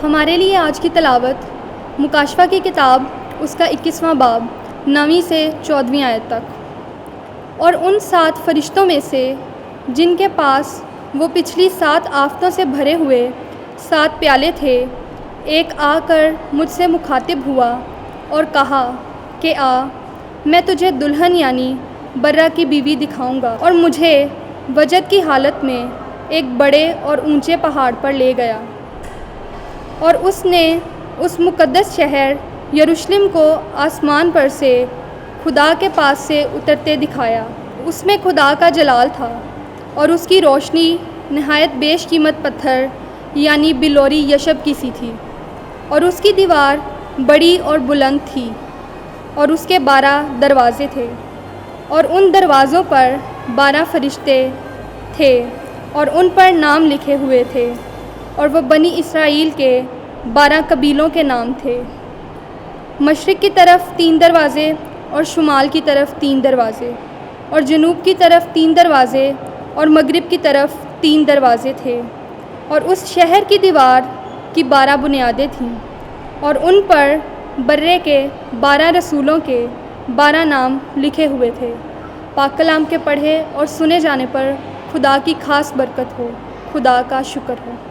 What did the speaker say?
हमारे लिए आज की तलावत मुकाशफा की किताब उसका 21वां बाब 9वीं से 14वीं आयत तक। और उन 7 फरिश्तों में से जिनके पास वो पिछली 7 आफतों से भरे हुए 7 प्याले थे, एक आकर मुझसे मुखातिब हुआ और कहा कि आ, मैं तुझे दुल्हन यानी बर्रा की बीवी दिखाऊंगा। और मुझे वजद की हालत में एक बड़े और ऊंचे पहाड़ पर ले गया और उसने उस मुक़द्दस शहर यरूशलेम को आसमान पर से खुदा के पास से उतरते दिखाया। उसमें खुदा का जलाल था और उसकी रोशनी नहायत बेशकीमत पत्थर यानी बिलोरी यशब की सी थी। और उसकी दीवार बड़ी और बुलंद थी और उसके 12 दरवाज़े थे और उन दरवाज़ों पर 12 फरिश्ते थे और उन पर नाम लिखे हुए थे और वह बनी इसराइल के 12 कबीलों के नाम थे। मशरिक़ की तरफ 3 दरवाज़े और शुमाल की तरफ 3 दरवाज़े और जनूब की तरफ 3 दरवाज़े और मगरिब की तरफ 3 दरवाज़े थे। और उस शहर की दीवार की 12 बुनियादें थीं और उन पर बर्रे के 12 रसूलों के 12 नाम लिखे हुए थे। पाक कलाम के पढ़े और सुने जाने पर खुदा की खास बरकत हो। खुदा का शुक्र हो।